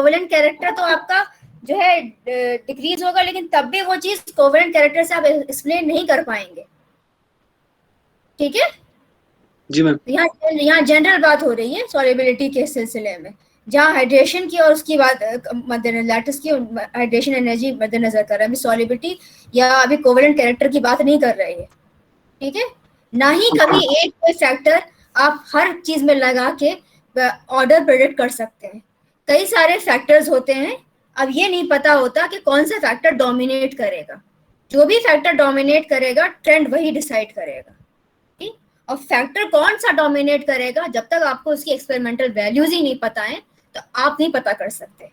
Covalent character तो आपका जो है डिक्रीज होगा, लेकिन तब भी वो चीज कोवेलेंट कैरेक्टर से आप एक्सप्लेन नहीं कर पाएंगे। ठीक है जी मैम। यहाँ जनरल बात हो रही है सॉल्युबिलिटी के सिलसिले में, जहाँ हाइड्रेशन की और उसकी बात मद्देनजर, लैटिस की हाइड्रेशन एनर्जी मद्देनजर कर रहा है, अभी सॉल्युबिलिटी या अभी कोवेलेंट कैरेक्टर की बात नहीं कर रही है। ठीक है, ना ही कभी एक कोई फैक्टर आप हर चीज में लगा के ऑर्डर प्रेडिक्ट कर सकते हैं। कई सारे फैक्टर्स होते हैं, अब ये नहीं पता होता कि कौन सा फैक्टर डोमिनेट करेगा। जो भी फैक्टर डोमिनेट करेगा ट्रेंड वही डिसाइड करेगा। ठीक, और फैक्टर कौन सा डोमिनेट करेगा, जब तक आपको उसकी एक्सपेरिमेंटल वैल्यूज ही नहीं पता है तो आप नहीं पता कर सकते।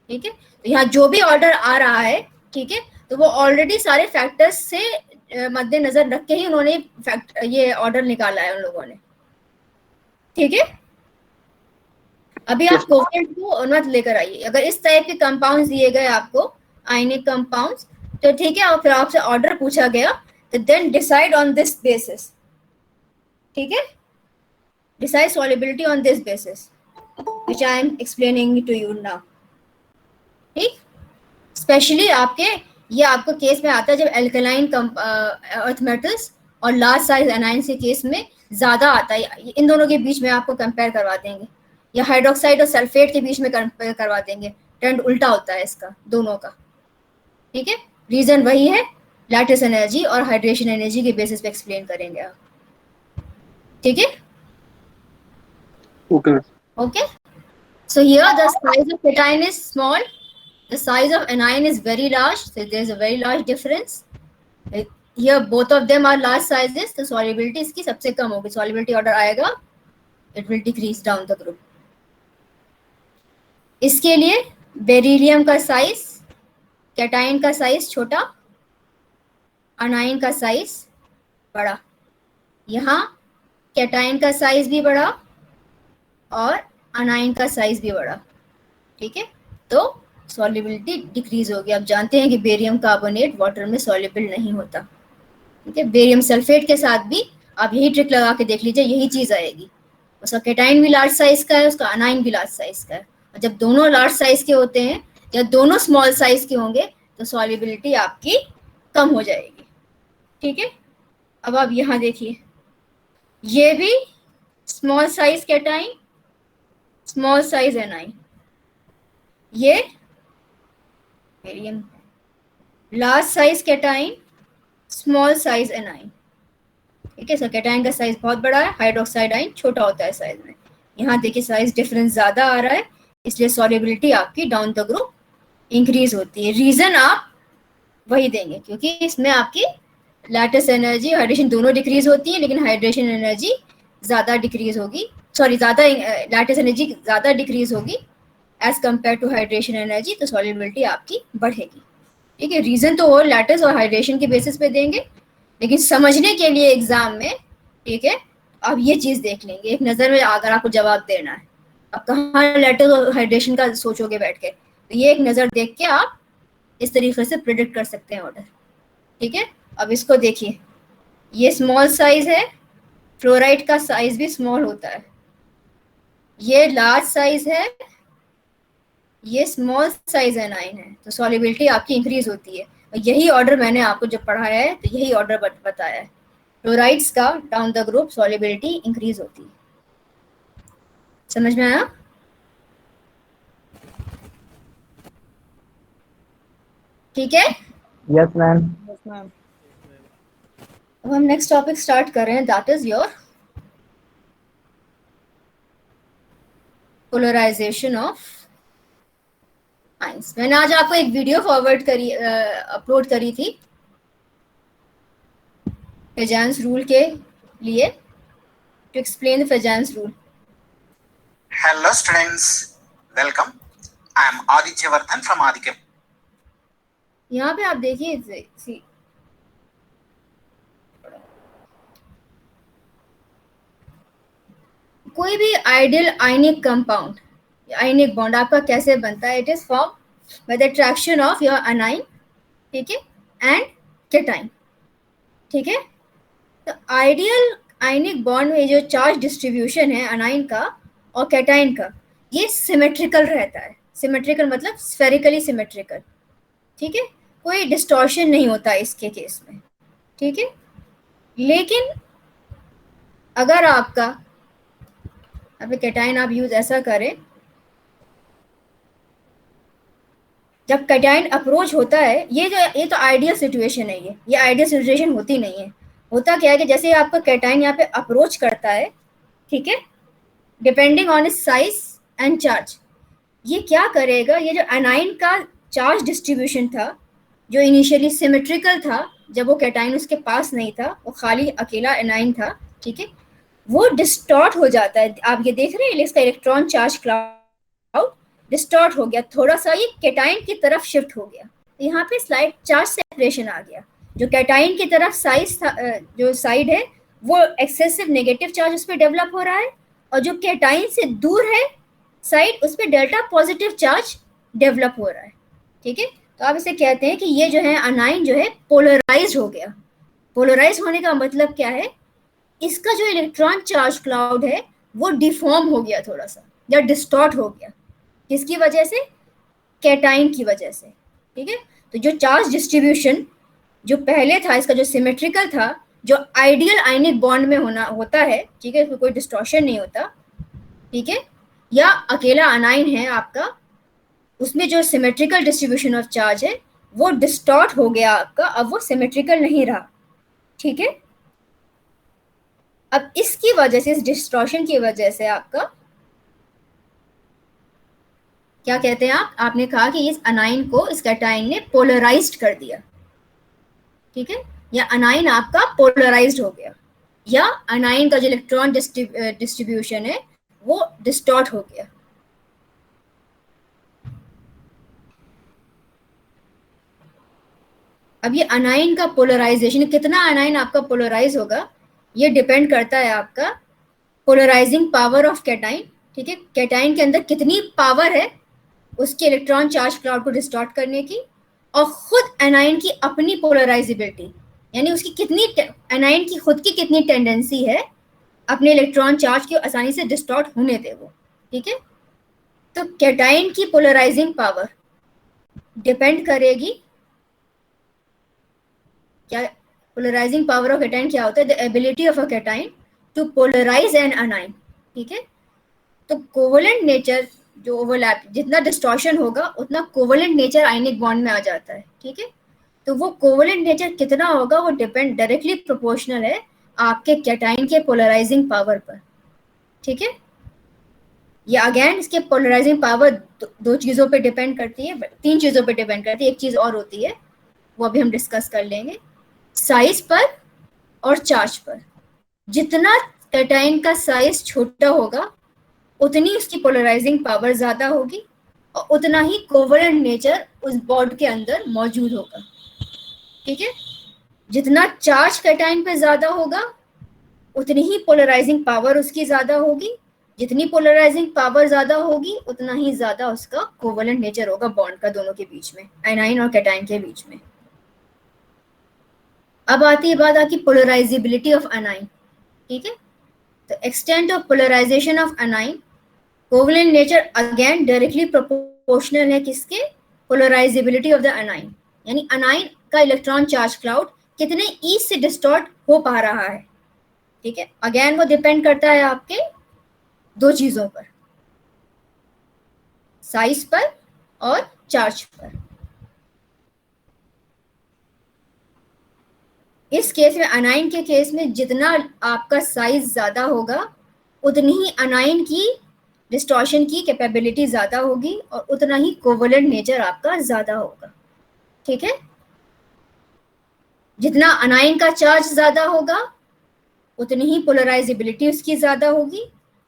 ठीक है, तो यहाँ जो भी ऑर्डर आ रहा है, ठीक है, तो वो ऑलरेडी सारे फैक्टर्स से मद्देनजर रख के ही उन्होंने ये ऑर्डर निकाला है उन लोगों ने। ठीक है, अभी आप कोवेलेंट को मत लेकर आइए। अगर इस टाइप के कंपाउंड्स दिए गए आपको, आयनिक कंपाउंड्स, तो ठीक है, और फिर आपसे ऑर्डर पूछा गया तो then decide on this basis. ठीक है, decide solubility on this basis which I am explaining to you now. ठीक, स्पेशली आपके ये आपको केस में आता है जब एल्कलाइन अर्थ मेटल्स और लार्ज साइज एनाइन के केस में ज्यादा आता है। इन दोनों के बीच में आपको कंपेयर करवा देंगे, या हाइड्रोक्साइड और सल्फेट के बीच में कंपेयर करवा देंगे। ट्रेंड उल्टा होता है इसका दोनों का। ठीक है, रीजन वही है, लैटिस एनर्जी और हाइड्रेशन एनर्जी के बेसिस पे एक्सप्लेन करेंगे आप। ठीक है, okay okay. So here the size of cation is small, the size of anion is very large, so there's a very large difference. Here both of them are large sizes, तो solubility इसकी सबसे कम होगी, solubility order आएगा, it will decrease down the group. इसके लिए beryllium का size, cation का size छोटा, अनाइन का साइज बड़ा। यहाँ कैटाइन का साइज भी बड़ा और अनाइन का साइज भी बड़ा। ठीक है, तो सॉल्युबिलिटी डिक्रीज होगी। आप जानते हैं कि बेरियम कार्बोनेट वाटर में सॉल्युबल नहीं होता। ठीक है, बेरियम सल्फेट के साथ भी आप यही ट्रिक लगा के देख लीजिए, यही चीज आएगी। उसका कैटाइन भी लार्ज साइज का है, उसका अनाइन भी लार्ज साइज का है। और जब दोनों लार्ज साइज के होते हैं या दोनों स्मॉल साइज के होंगे तो सॉल्युबिलिटी आपकी कम हो जाएगी। ठीक है, अब आप यहाँ देखिए, ये भी small size cation, small size anion, ये barium, large size cation, small size anion. ठीक है, सर कैटाइन का साइज बहुत बड़ा है, हाइड्रोक्साइड आयन छोटा होता है साइज में। यहाँ देखिए साइज डिफरेंस ज्यादा आ रहा है, इसलिए सॉल्युबिलिटी आपकी डाउन द ग्रुप इंक्रीज होती है। रीजन आप वही देंगे क्योंकि इसमें आपकी लैटिस एनर्जी, हाइड्रेशन दोनों डिक्रीज होती है, लेकिन हाइड्रेशन एनर्जी ज्यादा डिक्रीज होगी, सॉरी ज्यादा लैटिस एनर्जी ज्यादा डिक्रीज होगी as compare to hydration energy, तो सॉल्युबिलिटी आपकी बढ़ेगी। ठीक है, रीजन तो वो लैटिस और हाइड्रेशन के बेसिस पे देंगे, लेकिन समझने के लिए एग्जाम में, ठीक है, आप ये चीज देख लेंगे एक नजर में। अगर आपको जवाब देना है, अब कहाँ लैटिस और हाइड्रेशन का सोचोगे बैठ के, तो ये एक नजर देख के आप इस तरीके से प्रिडिक्ट कर सकते हैं ऑर्डर। ठीक है, अब इसको देखिए, ये स्मॉल साइज है, फ्लोराइड का साइज भी स्मॉल होता है। ये लार्ज साइज है, ये स्मॉल साइज एनाइन है, तो सॉल्युबिलिटी आपकी इंक्रीज होती है। यही ऑर्डर मैंने आपको जब पढ़ाया है तो यही ऑर्डर बताया है, क्लोराइड्स का down the group solubility increase होती है। समझ में आया? ठीक है, यस मैम। अब हम नेक्स्ट टॉपिक स्टार्ट कर रहे हैं, that is your polarization of ions. मैंने आज आपको एक वीडियो फॉरवर्ड करी, अपलोड करी थी फेजांस रूल के लिए, to explain the Fajans rule. Hello students, welcome. I am Adityavardhan from Aditya. यहाँ पे आप देखिए, कोई भी ideal ionic compound, ionic bond आपका कैसे बनता है? It is form by the attraction of your anion, ठीक है, एंड कैटाइन। ठीक है, तो आइडियल आयनिक बॉन्ड में जो चार्ज डिस्ट्रीब्यूशन है अनाइन का और कैटाइन का, ये सिमेट्रिकल रहता है, सिमेट्रिकल मतलब स्फेरिकली सिमेट्रिकल, ठीक है, कोई डिस्टॉर्शन नहीं होता इसके केस में, ठीक है। लेकिन अगर आपका अभी कैटाइन आप यूज ऐसा करें, जब कैटाइन अप्रोच होता है, ये तो आइडियल सिचुएशन है, ये आइडियल सिचुएशन होती नहीं है। होता क्या है कि जैसे आपका कैटाइन यहाँ पे अप्रोच करता है, ठीक है, depending on it's size and charge, ये क्या करेगा, ये जो एनाइन का चार्ज डिस्ट्रीब्यूशन था, जो इनिशियली सिमेट्रिकल था, जब वो कैटाइन उसके पास नहीं था, वो खाली अकेला एनाइन था, ठीक है, वो डिस्टॉर्ट हो जाता है। आप ये देख रहे हैं इसका इलेक्ट्रॉन चार्ज क्लाउड डिस्टॉर्ट हो गया, थोड़ा सा ये कैटाइन की तरफ शिफ्ट हो गया। यहाँ पे स्लाइड चार्ज सेपरेशन आ गया, जो कैटाइन की तरफ साइज था, जो साइड है वो एक्सेसिव नेगेटिव चार्ज उस पर डेवलप हो रहा है, और जो कैटाइन से दूर है साइड, उस पर डेल्टा पॉजिटिव चार्ज डेवलप हो रहा है, ठीक है। तो आप इसे कहते हैं कि ये जो है अनाइन जो है पोलराइज हो गया। पोलराइज होने का मतलब क्या है, इसका जो इलेक्ट्रॉन चार्ज क्लाउड है वो डिफॉर्म हो गया थोड़ा सा, या डिस्टॉर्ट हो गया, किसकी वजह से, कैटाइन की वजह से, ठीक है। तो जो चार्ज डिस्ट्रीब्यूशन जो पहले था, इसका जो सिमेट्रिकल था, जो आइडियल आयनिक बॉन्ड में होता है, ठीक है, इसमें कोई डिस्टॉर्शन नहीं होता, ठीक है, या अकेला अनाइन है आपका, उसमें जो सिमेट्रिकल डिस्ट्रीब्यूशन ऑफ चार्ज है वो डिस्टॉर्ट हो गया आपका, अब वो सिमेट्रिकल नहीं रहा, ठीक है। अब इसकी वजह से, इस डिस्टॉर्शन की वजह से आपका क्या कहते हैं आपने कहा कि इस अनाइन को इस कैटाइन ने पोलराइज्ड कर दिया, ठीक है, या अनाइन आपका पोलराइज्ड हो गया, या अनाइन का जो इलेक्ट्रॉन डिस्ट्रीब्यूशन है वो डिस्टॉर्ट हो गया। अब ये अनाइन का पोलराइजेशन, कितना अनाइन आपका पोलराइज होगा, ये डिपेंड करता है आपका पोलराइजिंग पावर ऑफ कैटाइन, ठीक है, कैटाइन के अंदर कितनी पावर है उसके इलेक्ट्रॉन चार्ज क्लाउड को डिस्टॉर्ट करने की, और खुद एनाइन की अपनी पोलराइजेबिलिटी, यानी उसकी कितनी, एनाइन की खुद की कितनी टेंडेंसी है अपने इलेक्ट्रॉन चार्ज को आसानी से डिस्टॉर्ट होने दे वो, ठीक है। तो कैटाइन की पोलराइजिंग पावर डिपेंड करेगी, क्या पोलराइजिंग पावर ऑफ कैटाइन क्या होता है, the ability of a cation to polarize an anion, ठीक है। तो कोवलेंट नेचर जो ओवरलैप, जितना डिस्टॉर्शन होगा उतना कोवलेंट नेचर आयनिक बॉन्ड में आ जाता है, ठीक है। तो वो कोवलेंट नेचर कितना होगा वो डिपेंड डायरेक्टली प्रोपोर्शनल है आपके कैटाइन के पोलराइजिंग पावर पर, ठीक है। ये अगेन इसके पोलराइजिंग पावर दो चीजों पे डिपेंड करती है, तीन चीजों पे डिपेंड करती है, एक चीज और होती है वो अभी हम डिस्कस कर लेंगे, साइज पर और चार्ज पर। जितना कैटाइन का साइज छोटा होगा उतनी उसकी पोलराइजिंग पावर ज्यादा होगी, और उतना ही कोवलेंट नेचर उस बॉन्ड के अंदर मौजूद होगा, ठीक है। जितना चार्ज कैटाइन पे ज्यादा होगा उतनी ही पोलराइजिंग पावर उसकी ज्यादा होगी, जितनी पोलराइजिंग पावर ज्यादा होगी उतना ही ज्यादा उसका कोवलेंट नेचर होगा बॉन्ड का, दोनों के बीच में, एनाइन और कैटाइन के बीच में। अब आती है बात आपकी पोलराइजेबिलिटी ऑफ अनाइन, ठीक है। तो extent of polarization of anion, covalent nature again directly proportional है किसके, पोलराइजेबिलिटी ऑफ द अनाइन, यानी अनाइन का इलेक्ट्रॉन चार्ज क्लाउड कितने ईज से डिस्टॉर्ट हो पा रहा है, ठीक है। अगेन वो डिपेंड करता है आपके दो चीजों पर, साइज पर और चार्ज पर। इस केस में, अनाइन के केस में, जितना आपका साइज ज्यादा होगा उतनी ही अनाइन की डिस्टॉर्शन की कैपेबिलिटी ज्यादा होगी, और उतना ही कोवलेंट नेचर आपका ज्यादा होगा, ठीक है। जितना अनाइन का चार्ज ज्यादा होगा उतनी ही पोलराइजेबिलिटी उसकी ज्यादा होगी,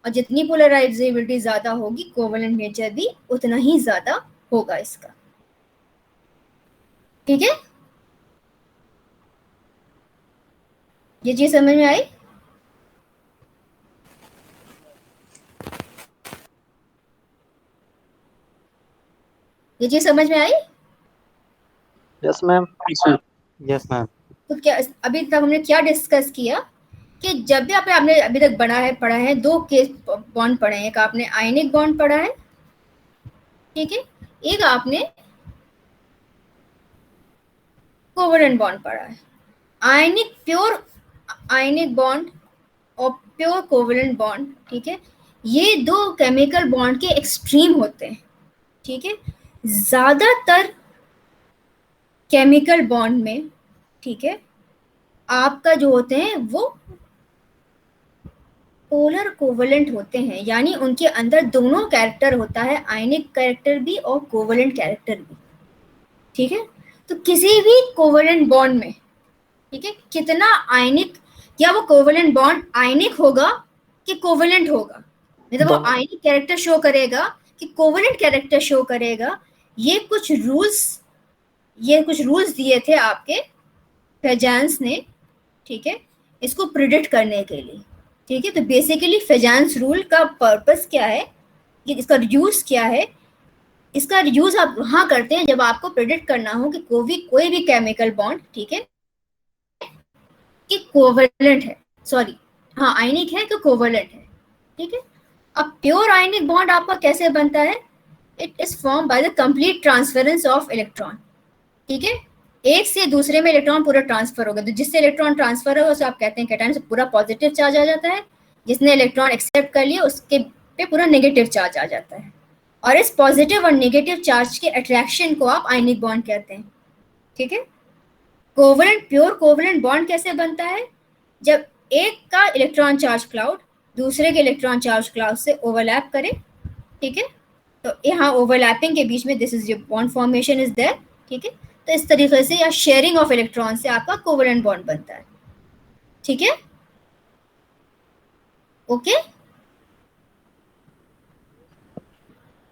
और जितनी पोलराइजेबिलिटी ज्यादा होगी कोवलेंट नेचर भी उतना ही ज्यादा होगा इसका, ठीक है। ये चीज समझ में आई? ये चीज समझ में आई? Yes ma'am. Yes ma'am. तो क्या अभी तक हमने क्या डिस्कस किया कि जब भी आपने अभी तक पढ़ा है, दो केस बॉन्ड पढ़े हैं, एक आपने आयनिक बॉन्ड पढ़ा है, ठीक है, एक आपने कोवेलेंट बॉन्ड पढ़ा है। आयनिक प्योर आयनिक बॉन्ड और प्योर कोवेलेंट बॉन्ड, ठीक है, ये दो केमिकल बॉन्ड के एक्सट्रीम होते हैं, ठीक है। ज्यादातर केमिकल बॉन्ड में, ठीक है, आपका जो होते हैं वो पोलर कोवेलेंट होते हैं, यानी उनके अंदर दोनों कैरेक्टर होता है, आयनिक कैरेक्टर भी और कोवेलेंट कैरेक्टर भी, ठीक है। तो किसी भी कोवेलेंट बॉन्ड में, ठीक है, कितना आयनिक, क्या वो कोवेलेंट बॉन्ड आयनिक होगा कि कोवेलेंट होगा, मतलब वो आयनिक कैरेक्टर शो करेगा कि कोवेलेंट कैरेक्टर शो करेगा, ये कुछ रूल्स दिए थे आपके फेजांस ने, ठीक है, इसको प्रिडिक्ट करने के लिए, ठीक है। तो बेसिकली फेजांस रूल का पर्पस क्या है, कि इसका यूज क्या है, इसका यूज आप वहां करते हैं जब आपको प्रिडिक्ट करना हो कि कोई भी केमिकल बॉन्ड, ठीक है, कि कोवेलेंट है, सॉरी हाँ आयनिक है कि कोवेलेंट है, ठीक है। अब प्योर आयनिक बॉन्ड आपका कैसे बनता है, it is form by the complete transference of electron, ठीक है, एक से दूसरे में इलेक्ट्रॉन पूरा ट्रांसफर होगा, तो जिससे इलेक्ट्रॉन ट्रांसफर होगा उसे आप कहते हैं कैटायन, से पूरा पॉजिटिव चार्ज आ जाता है, जिसने इलेक्ट्रॉन एक्सेप्ट कर लिया उसके पे पूरा नेगेटिव चार्ज आ जाता है, और इस पॉजिटिव और नेगेटिव चार्ज के अट्रैक्शन को आप आयनिक बॉन्ड कहते हैं, ठीक है। कोवेलेंट प्योर कोवेलेंट बॉन्ड कैसे बनता है, जब एक का इलेक्ट्रॉन चार्ज क्लाउड दूसरे के इलेक्ट्रॉन चार्ज क्लाउड से ओवरलैप करे, ठीक है, तो यहाँ ओवरलैपिंग के बीच में this is your bond formation is there, ठीक है। तो इस तरीके से या शेयरिंग ऑफ इलेक्ट्रॉन से आपका कोवेलेंट बॉन्ड बनता है, ठीक है, okay.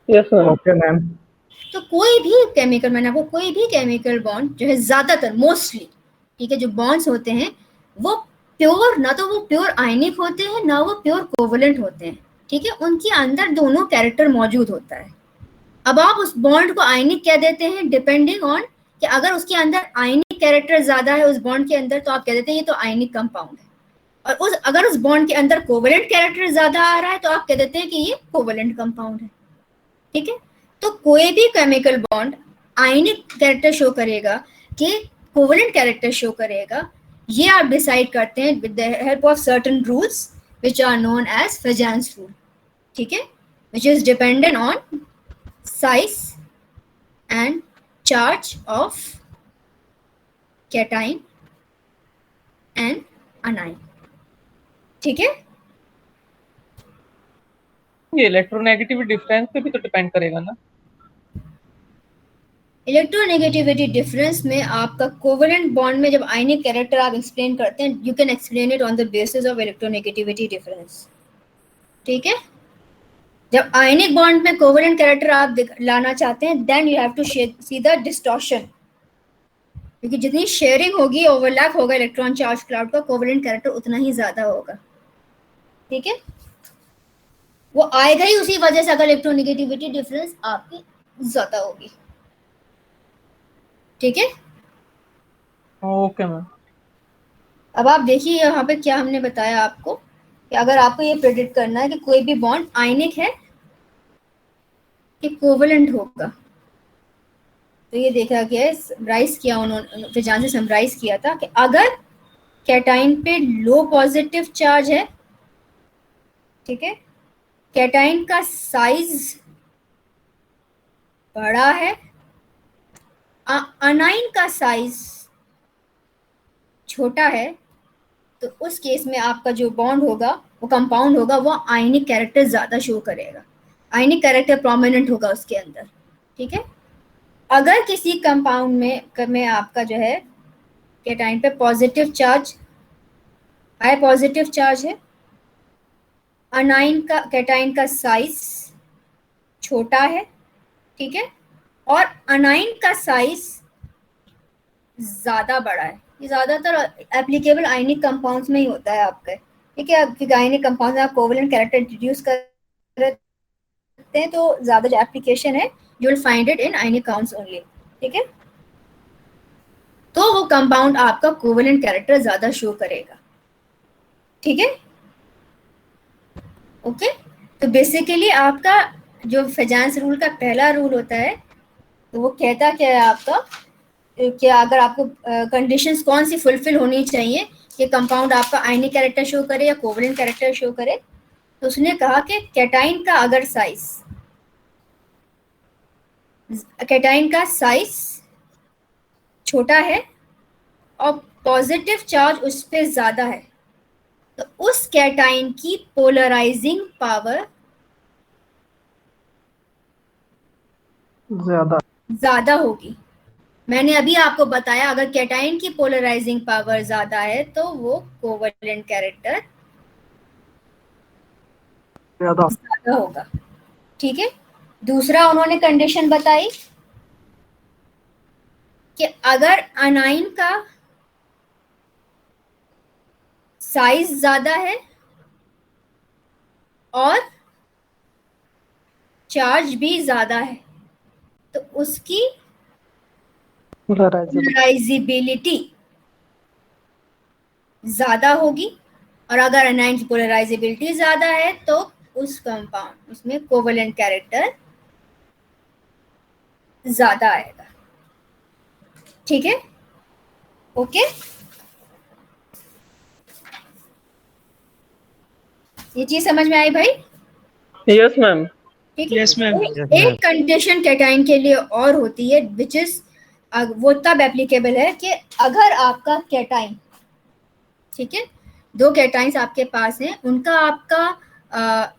Yes ma'am. Okay ma'am. तो कोई भी केमिकल, मैंने आपको कोई भी केमिकल बॉन्ड जो है ज्यादातर मोस्टली, ठीक है, जो बॉन्ड्स होते हैं वो प्योर, ना तो वो प्योर आयनिक होते हैं ना वो प्योर कोवेलेंट होते हैं, ठीक है, उनके अंदर दोनों कैरेक्टर मौजूद होता है। अब आप उस बॉन्ड को आयनिक कह देते हैं डिपेंडिंग ऑन कि अगर उसके अंदर आयनिक कैरेक्टर ज्यादा है उस बॉन्ड के अंदर, तो आप कह देते हैं ये तो आयनिक कंपाउंड है, और अगर उस बॉन्ड के अंदर कोवेलेंट कैरेक्टर ज्यादा आ रहा है तो आप कह देते हैं कि ये कोवेलेंट कंपाउंड है, ठीक है। तो कोई भी केमिकल बॉन्ड आयनिक कैरेक्टर शो करेगा कि कोवेलेंट कैरेक्टर शो करेगा, ये आप डिसाइड करते हैं with the help of certain rules which are known as Fajans rule, ठीक है, which is dependent on size and charge of cation and anion, ठीक है। ये इलेक्ट्रोनेगेटिविटी डिफरेंस पे भी तो डिपेंड करेगा ना। इलेक्ट्रोनेगेटिविटी डिफरेंस में आपका कोवेलेंट बॉन्ड में जब आयनिक कैरेक्टर आप एक्सप्लेन करते हैं, you can explain it on the basis of electronegativity difference, ठीक है। जब आयनिक बॉन्ड में कोवेलेंट कैरेक्टर आप लाना चाहते हैं, then you have to see the distortion, क्योंकि जितनी शेयरिंग होगी, ओवरलैप होगा इलेक्ट्रॉन चार्ज क्लाउड का, कोवेलेंट कैरेक्टर उतना ही ज्यादा होगा, ठीक है। वो आएगा ही उसी वजह से अगर इलेक्ट्रोनेगेटिविटी डिफरेंस आपकी ज्यादा होगी, ठीक है। Okay ma'am. अब आप देखिए यहाँ पे क्या हमने बताया आपको, कि अगर आपको ये प्रेडिक्ट करना है कि कोई भी बॉन्ड आयनिक है कि कोवेलेंट होगा, तो ये देखा गया है, समराइज किया उन्होंने, फेजान से समराइज किया था कि अगर कैटाइन पे लो पॉजिटिव चार्ज है, ठीक है, कैटाइन का साइज बड़ा है, अनाइन का साइज छोटा है, तो उस केस में आपका जो बॉन्ड होगा, वो कंपाउंड होगा, वो आयनिक कैरेक्टर ज्यादा शो करेगा, आयनिक कैरेक्टर प्रोमिनेंट होगा उसके अंदर, ठीक है। अगर किसी कंपाउंड में आपका जो है कैटाइन पे positive charge, high positive charge है, अनाइन का कैटाइन का साइज छोटा है, ठीक है, और अनाइन का साइज ज्यादा बड़ा है, ये ज्यादातर एप्लीकेबल आयनिक कंपाउंड्स में ही होता है आपका, ठीक है, क्योंकि आयनिक कंपाउंड में आप कोवेलेंट कैरेक्टर इंट्रोड्यूस करते हैं, तो ज्यादा जो एप्लीकेशन है you will find it in ionic compounds only, ठीक है। तो वो कंपाउंड आपका कोवेलेंट कैरेक्टर ज्यादा शो करेगा, ठीक है, ओके। तो बेसिकली आपका जो फेजांस रूल का पहला रूल होता है तो वो कहता क्या है आपका कि अगर आपको कंडीशंस कौन सी फुलफिल होनी चाहिए कि कंपाउंड आपका आयनिक कैरेक्टर शो करे या कोवलेंट कैरेक्टर शो करे, तो उसने कहा कि कैटाइन का साइज छोटा है और पॉजिटिव चार्ज उस पर ज्यादा है, तो उस कैटाइन की पोलराइजिंग पावर ज्यादा होगी। मैंने अभी आपको बताया अगर कैटाइन की पोलराइजिंग पावर ज्यादा है तो वो कोवलेंट कैरेक्टर ज्यादा होगा। ठीक है, दूसरा उन्होंने कंडीशन बताई कि अगर अनाइन का साइज ज्यादा है और चार्ज भी ज्यादा है तो उसकी पोलराइजिबिलिटी ज्यादा होगी, और अगर अनाइन की पोलराइजिबिलिटी ज्यादा है तो उस कंपाउंड उसमें कोवलेंट कैरेक्टर ज्यादा आएगा। ठीक है, ओके, ये चीज समझ में आई भाई? Yes ma'am. ठीक है, Yes, ma'am. एक कंडीशन कैटाइन के लिए और होती है विच इज वो तब एप्लीकेबल है कि अगर आपका कैटाइन, ठीक है, दो कैटाइंस आपके पास हैं, उनका आपका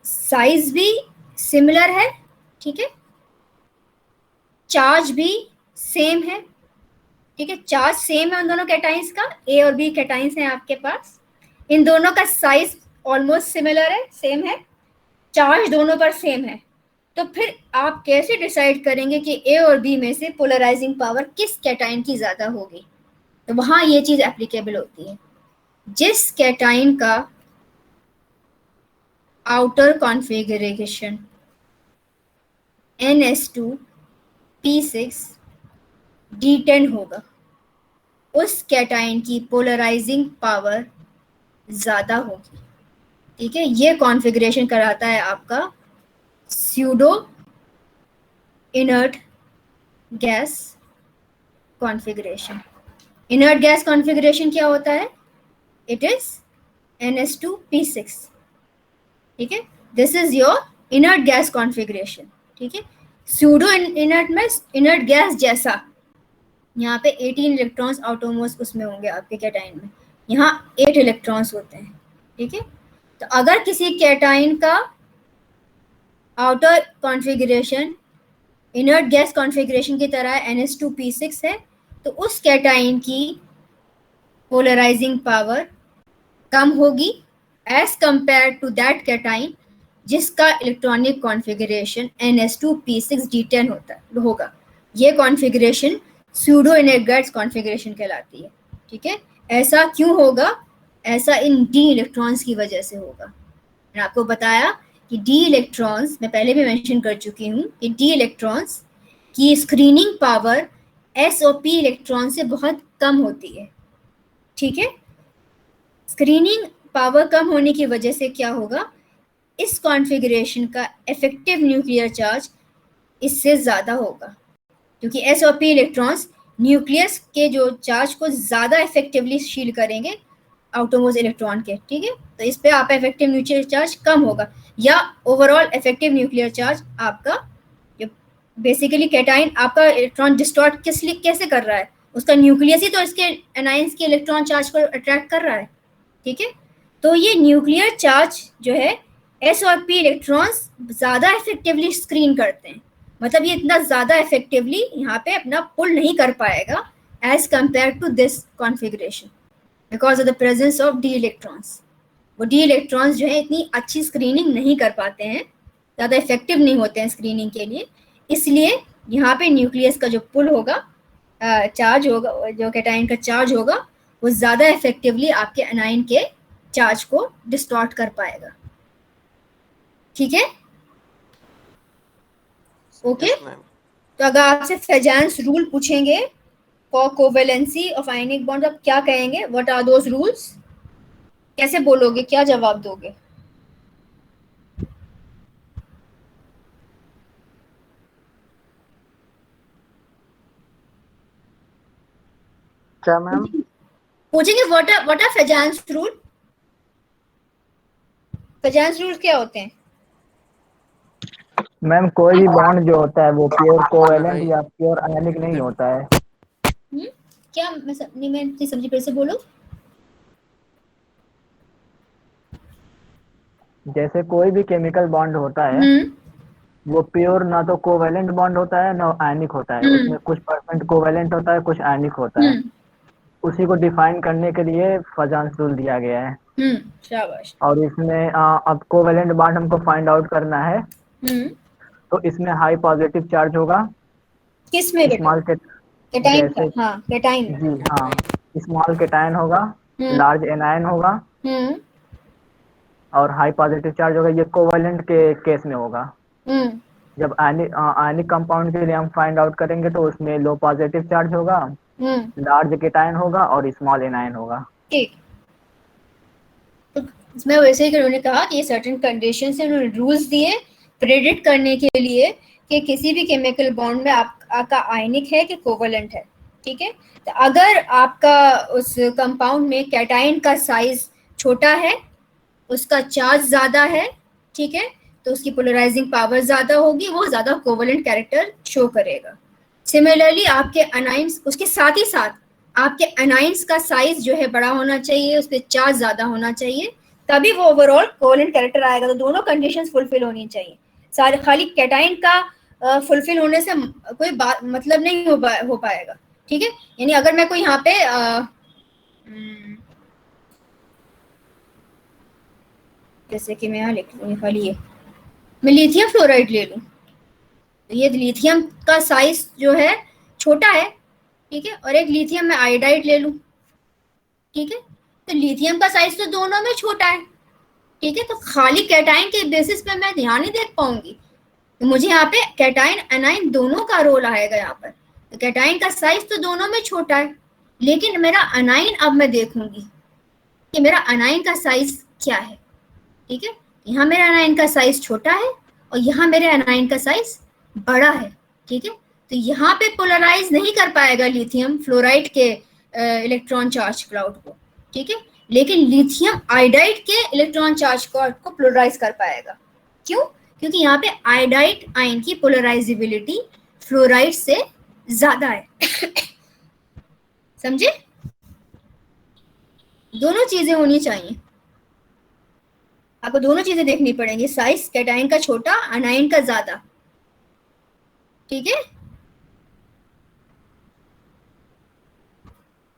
साइज भी सिमिलर है, ठीक है, चार्ज भी सेम है, ठीक है, चार्ज सेम है उन दोनों कैटाइंस का, ए और बी कैटाइंस हैं आपके पास, इन दोनों का साइज ऑलमोस्ट सिमिलर है, सेम है, चार्ज दोनों पर सेम है, तो फिर आप कैसे डिसाइड करेंगे कि ए और बी में से पोलराइजिंग पावर किस कैटाइन की ज्यादा होगी? तो वहां ये चीज एप्लीकेबल होती है, जिस कैटाइन का आउटर कॉन्फ़िगरेशन NS2P6 D10 होगा, उस कैटाइन की पोलराइजिंग पावर ज्यादा होगी। ठीक है, ये कॉन्फ़िगरेशन कराता है आपका pseudo inert gas configuration. Inert gas configuration क्या होता है? It is NS2P6। ठीक है, this is your inert gas configuration. ठीक है, स्यूडो इनर्ट में इनर्ट गैस जैसा, यहाँ पे 18 इलेक्ट्रॉन्स आउटोमोस्ट उसमें होंगे आपके कैटाइन में, यहाँ 8 इलेक्ट्रॉन्स होते हैं। ठीक है, तो अगर किसी कैटाइन का outer configuration inert gas configuration की तरह NS2P6 है, तो उस कैटाइन की पोलराइजिंग पावर कम होगी as compare to that cation जिसका इलेक्ट्रॉनिक कॉन्फ़िगरेशन NS2P6D10 होगा। ये configuration pseudo inert gas configuration कहलाती है। ठीक है, ऐसा क्यों होगा? ऐसा इन डी इलेक्ट्रॉन्स की वजह से होगा। मैंने आपको बताया कि डी इलेक्ट्रॉन्स, मैं पहले भी मेंशन कर चुकी हूँ कि डी इलेक्ट्रॉन्स की स्क्रीनिंग पावर एस और पी इलेक्ट्रॉन से बहुत कम होती है। ठीक है, स्क्रीनिंग पावर कम होने की वजह से क्या होगा, इस कॉन्फ़िगरेशन का इफेक्टिव न्यूक्लियर चार्ज इससे ज़्यादा होगा, क्योंकि एस और पी इलेक्ट्रॉन्स न्यूक्लियस के जो चार्ज को ज़्यादा इफेक्टिवली शील्ड करेंगे आउटरमोस्ट इलेक्ट्रॉन के। ठीक है, तो इस पे आपका इफेक्टिव न्यूक्लियर चार्ज कम होगा, या ओवरऑल इफेक्टिव न्यूक्लियर चार्ज आपका, बेसिकली कैटाइन आपका इलेक्ट्रॉन डिस्टॉर्ट कैसे कर रहा है, उसका न्यूक्लियस ही तो इसके एनाइंस के इलेक्ट्रॉन चार्ज को अट्रैक्ट कर रहा है। ठीक है, तो ये न्यूक्लियर चार्ज जो है एस और पी इलेक्ट्रॉन्स ज़्यादा इफेक्टिवली स्क्रीन करते हैं, मतलब ये इतना ज़्यादा इफेक्टिवली यहाँ पे अपना पुल नहीं कर पाएगा as compare to this configuration because of the presence of D electrons. वो डी इलेक्ट्रॉन्स जो है इतनी अच्छी स्क्रीनिंग नहीं कर पाते हैं, ज़्यादा इफेक्टिव नहीं होते हैं स्क्रीनिंग के लिए, इसलिए यहाँ पे न्यूक्लियस का जो पुल होगा, चार्ज होगा, जो कैटाइन का चार्ज होगा, वो ज़्यादा इफेक्टिवली आपके एनाइन के चार्ज को डिस्टॉर्ट कर पाएगा। ठीक है, ओके। तो अगर आपसे फेजांस रूल पूछेंगे for covalency of ionic bond, आप क्या कहेंगे? What are those rules? कैसे बोलोगे, क्या जवाब दोगे? क्या मैम? पूछेंगे what are Fajans rule? Fajans rule क्या होते हैं? मैम कोई भी बॉन्ड जो होता है वो प्योर कोवेलेंट या प्योर आयनिक नहीं होता है। क्या मैं नहीं समझी, फिर से बोलो। जैसे कोई भी केमिकल बॉन्ड होता है वो प्योर ना तो कोवेलेंट बॉन्ड होता है ना आयनिक होता है, उसमें कुछ परसेंट कोवेलेंट होता है कुछ आयनिक होता है। उसी को डिफाइन करने के लिए फजांस रूल दिया गया है। शाबाश। और इसमें अब कोवेलेंट बॉन्ड हमको फाइंड आउट करना है, तो इसमें हाई पॉजिटिव चार्ज होगा। किस में बेटा? स्मॉल के कैटाइन का? जैसे हाँ, कैटाइन जी हाँ, स्मॉल केटायन होगा, में। लार्ज एनायन होगा हम्म और हाई पॉजिटिव चार्ज होगा। ये कोवेलेंट के केस में होगा। हम्म जब आयनिक कंपाउंड के लिए हम फाइंड आउट करेंगे तो उसमें लो पॉजिटिव चार्ज होगा, लार्ज केटायन होगा और स्मॉल एनायन होगा। ठीक। तो इसमें वैसे ही उन्होंने कहा कि ये सर्टेन कंडीशन से उन्होंने रूल्स दिए प्रेडिक्ट करने के लिए कि किसी भी केमिकल बॉन्ड में आपका आयनिक है कि कोवेलेंट है। ठीक है, तो अगर आपका उस कंपाउंड में कैटाइन का साइज छोटा है, उसका चार्ज ज्यादा है, ठीक है, तो उसकी पोलराइजिंग पावर ज्यादा होगी, वो ज्यादा कोवेलेंट कैरेक्टर शो करेगा। सिमिलरली आपके अनाइंस, उसके साथ ही साथ आपके अनाइंस का साइज जो है बड़ा होना चाहिए, उस पर चार्ज ज्यादा होना चाहिए, तभी वो ओवरऑल कोवेलेंट कैरेक्टर आएगा। तो दोनों कंडीशंस फुलफिल होनी चाहिए। सारे खाली कैटाइन का फुलफिल होने से कोई बात मतलब नहीं हो पाएगा। ठीक है, यानी अगर मैं कोई यहाँ पे जैसे कि मैं यहाँ लिख लूँ खाली ये, मैं लिथियम फ्लोराइड ले लूँ, तो ये लिथियम का साइज जो है छोटा है, ठीक है, और एक लिथियम में आयोडाइड ले लूँ, ठीक है, तो लिथियम का साइज तो दोनों में छोटा है, ठीक है, तो खाली कैटाइन के बेसिस पे मैं ध्यान नहीं देख पाऊंगी, तो मुझे यहाँ पे कैटाइन एनाइन दोनों का रोल आएगा यहाँ पर। तो कैटाइन का साइज तो दोनों में छोटा है, लेकिन मेरा अनाइन अब मैं देखूंगी कि मेरा अनाइन का साइज क्या है। ठीक है, यहाँ मेरा अनाइन का साइज छोटा है और यहाँ मेरे अनाइन का साइज बड़ा है। ठीक है, तो यहाँ पे पोलराइज नहीं कर पाएगा लिथियम फ्लोराइड के इलेक्ट्रॉन चार्ज क्लाउड को। ठीक है, लेकिन लिथियम आयोडाइड के इलेक्ट्रॉन चार्ज क्लाउड को पोलराइज कर पाएगा। क्यों? क्योंकि यहाँ पे आयोडाइड आयन की पोलराइजेबिलिटी फ्लोराइड से ज्यादा है। समझे? दोनों चीजें होनी चाहिए, आपको दोनों चीजें देखनी पड़ेंगी, साइज कैटाइन का छोटा, अनाइन का ज्यादा। ठीक है,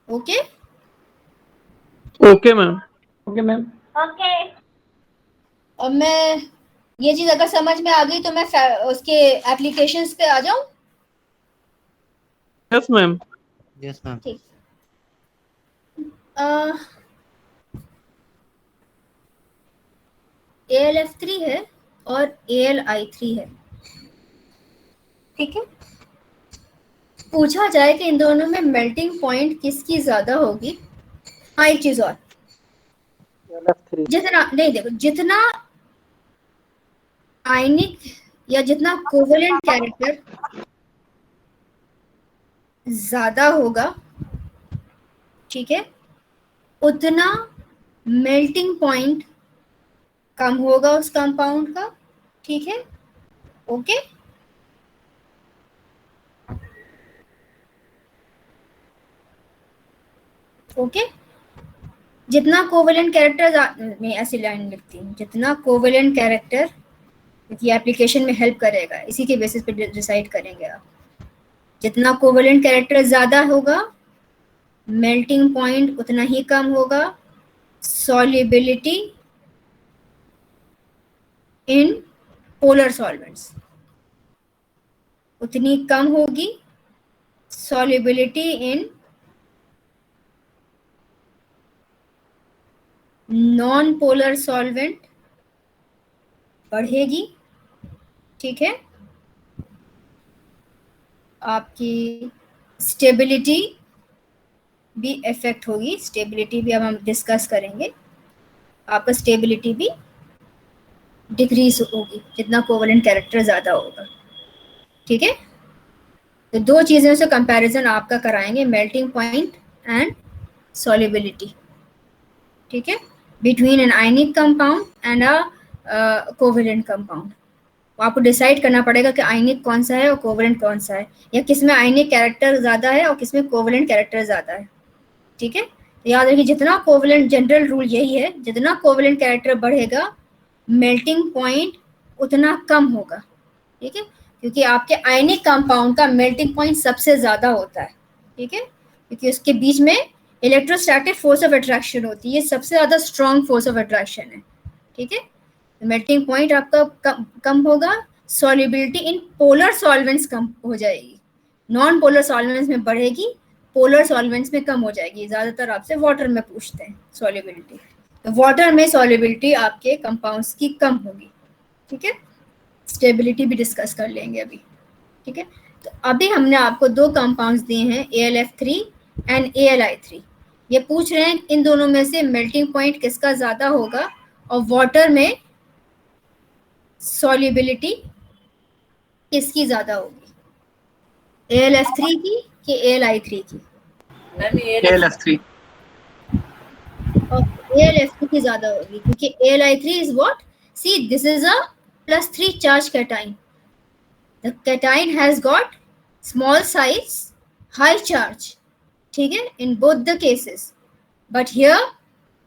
okay okay ma'am. Okay ma'am. Okay. अब मैं ये चीज अगर समझ में आ गई तो मैं उसके एप्लीकेशंस पे आ जाऊं। Yes ma'am. Yes ma'am. ठीक, AlF3 है और AlI3 है। ठीक है, पूछा जाए कि इन दोनों में मेल्टिंग पॉइंट किसकी ज्यादा होगी। हाँ, एक चीज और, जितना नहीं, देखो, जितना आयनिक या जितना कोवेलेंट कैरेक्टर ज्यादा होगा, ठीक है, उतना मेल्टिंग पॉइंट कम होगा उस कंपाउंड का। ठीक है, ओके। ओके, जितना कोवेलेंट कैरेक्टर, मैं ऐसी लाइन लिखती हूँ, जितना कोवेलेंट कैरेक्टर ये एप्लीकेशन में हेल्प करेगा, इसी के बेसिस पे डिसाइड करेंगे आप। जितना कोवेलेंट कैरेक्टर ज्यादा होगा, मेल्टिंग पॉइंट उतना ही कम होगा, सॉल्युबिलिटी इन पोलर सॉल्वेंट्स उतनी कम होगी, solubility in non polar solvent बढ़ेगी। ठीक है, आपकी स्टेबिलिटी भी इफेक्ट होगी, स्टेबिलिटी भी अब हम डिस्कस करेंगे, आपका स्टेबिलिटी भी डिक्रीज होगी जितना कोवेलेंट कैरेक्टर ज्यादा होगा। ठीक है, तो दो चीजों से कंपैरिजन आपका कराएंगे, मेल्टिंग पॉइंट एंड सॉल्युबिलिटी, ठीक है, between an ionic compound and a covalent compound. आपको डिसाइड करना पड़ेगा कि आयनिक कौन सा है और कोवेलेंट कौन सा है, या किसमें आयनिक कैरेक्टर ज़्यादा है और किसमें कोवेलेंट कैरेक्टर ज़्यादा है, ठीक है। तो याद रखिए जितना कोवेलेंट, जनरल रूल यही है, जितना कोवेलेंट कैरेक्टर बढ़ेगा मेल्टिंग पॉइंट उतना कम होगा, ठीक है, क्योंकि आपके आयनिक कंपाउंड का मेल्टिंग पॉइंट सबसे ज़्यादा होता है, ठीक है, क्योंकि उसके बीच में इलेक्ट्रोस्टैटिक फोर्स ऑफ अट्रैक्शन होती है, ये सबसे ज़्यादा स्ट्रॉन्ग फोर्स ऑफ अट्रैक्शन है, ठीक है। मेल्टिंग पॉइंट आपका कम होगा, सॉल्युबिलिटी इन पोलर सॉल्वेंट्स कम हो जाएगी, नॉन पोलर सॉल्वेंट्स में बढ़ेगी, पोलर सॉल्वेंट्स में कम हो जाएगी। ज़्यादातर आपसे वाटर में पूछते हैं सॉल्युबिलिटी, तो वाटर में सॉल्युबिलिटी आपके कंपाउंड्स की कम होगी, ठीक है। स्टेबिलिटी भी डिस्कस कर लेंगे अभी, ठीक है। तो अभी हमने आपको दो कंपाउंड्स दिए हैं, AlF3 एंड AlI3। ये पूछ रहे हैं इन दोनों में से मेल्टिंग पॉइंट किसका ज़्यादा होगा और वाटर में सॉल्युबिलिटी किसकी ज़्यादा होगी, AlF3 की कि AlI3 की? AlF3। और AlF3 की ज़्यादा होगी क्योंकि AlI3 is what, see this is a +3 charge cation, the cation has got small size high charge, ठीक है, in both the cases, but here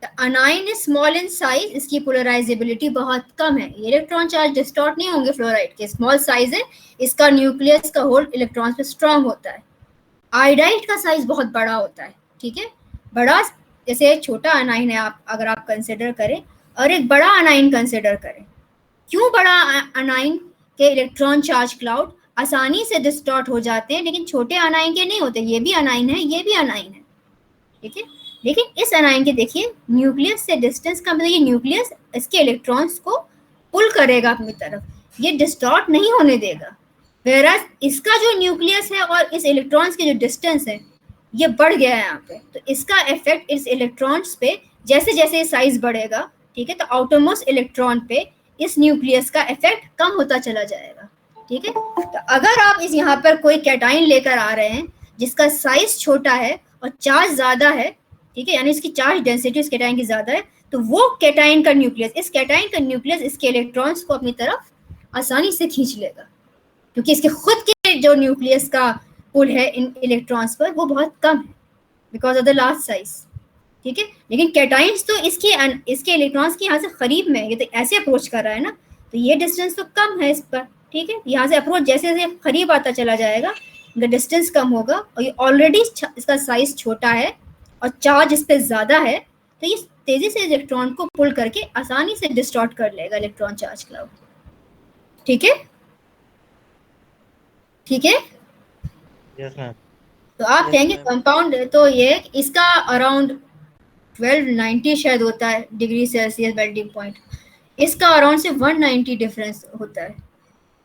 the anion is small in size, इसकी polarisability बहुत कम है, electron charge distort नहीं होंगे fluoride के, small size है, इसका न्यूक्लियस का होल्ड इलेक्ट्रॉन पे स्ट्रांग होता है। आयोडाइड का साइज बहुत बड़ा होता है, ठीक है, बड़ा, जैसे एक छोटा अनाइन है आप अगर आप कंसिडर करें और एक बड़ा अनाइन कंसिडर करें, क्यों बड़ा अनाइन के इलेक्ट्रॉन चार्ज क्लाउड आसानी से डिस्टॉर्ट हो जाते हैं, लेकिन छोटे अनाइन के नहीं होते, ये भी अनाइन है, ये भी अनाइन है, ठीक है, लेकिन इस अनाइन के देखिए न्यूक्लियस से डिस्टेंस का मतलब ये न्यूक्लियस इसके इलेक्ट्रॉन्स को पुल करेगा अपनी तरफ, ये डिस्टॉर्ट नहीं होने देगा, वेराज इसका जो न्यूक्लियस है और इस इलेक्ट्रॉन्स के जो डिस्टेंस है ये बढ़ गया है यहाँ पे, तो इसका इफेक्ट इस इलेक्ट्रॉन्स पे जैसे जैसे साइज बढ़ेगा, ठीक है, तो आउटरमोस्ट इलेक्ट्रॉन पे इस न्यूक्लियस का इफेक्ट कम होता चला जाएगा, ठीक है। तो अगर आप इस यहाँ पर कोई कैटाइन लेकर आ रहे हैं जिसका साइज छोटा है और चार्ज ज्यादा है, ठीक है, यानी इसकी चार्ज डेंसिटी इस कैटाइन की ज्यादा है, तो वो कैटाइन का न्यूक्लियस, इस कैटाइन का न्यूक्लियस इसके इलेक्ट्रॉन्स को अपनी तरफ आसानी से खींच लेगा, क्योंकि इसके खुद के जो न्यूक्लियस का पुल है इन इलेक्ट्रॉन्स पर वो बहुत कम है because of the large size, ठीक है, लेकिन कैटाइन्स तो इसके इलेक्ट्रॉन्स के यहाँ से करीब में, ये तो ऐसे अप्रोच कर रहा है ना, तो ये डिस्टेंस तो कम है इस पर, ठीक है, यहाँ से अप्रोच जैसे जैसे करीब आता चला जाएगा इनका डिस्टेंस कम होगा, और ये ऑलरेडी इसका साइज छोटा है और चार्ज इस पर ज्यादा है, तो ये तेजी से इलेक्ट्रॉन को पुल करके आसानी से डिस्टॉर्ट कर लेगा इलेक्ट्रॉन चार्ज क्लाउड, ठीक है, ठीक है। Yes ma'am. तो आप कहेंगे कंपाउंड, तो ये इसका अराउंड 1290 शायद होता है डिग्री सेल्सियस मेल्टिंग पॉइंट, इसका अराउंड से 190 डिफरेंस होता है,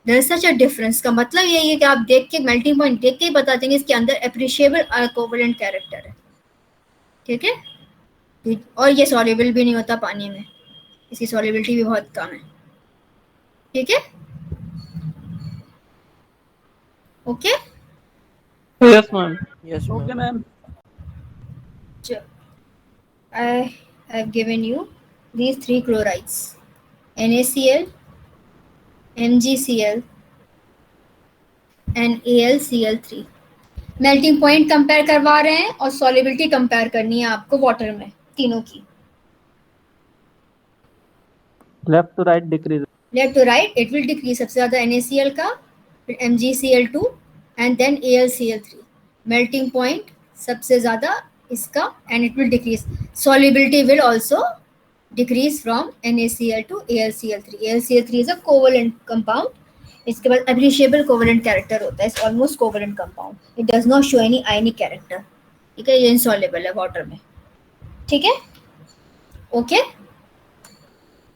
there is such a difference, का मतलब यही है कि आप देख के मेल्टिंग पॉइंट देख के ही बता देंगे इसके अंदर एप्रिशिएबल कोवेलेंट कैरेक्टर है, ठीक है, और ये सॉल्युबल भी नहीं होता पानी में, इसकी सॉल्युबिलिटी भी बहुत कम है, ठीक है, okay. Yes, ma'am. Yes Okay, ma'am। ma'am। I have given you these three chlorides, NaCl, MgCl and AlCl3। Melting point compare करवा रहे हैं और सॉल्युबिलिटी कंपेयर करनी है आपको वाटर में तीनों की, left to right decrease, left to right it will decrease, सबसे ज्यादा NaCl का, फिर MgCl2 and then AlCl3, melting point सबसे ज्यादा इसका and it will decrease, solubility will also decrease from NaCl to AlCl3। AlCl3 is a covalent compound, इसके बाद appreciable covalent character होता है, it's almost covalent compound, it does not show any ionic character, ठीक है, ये insoluble है water में, ठीक है, okay.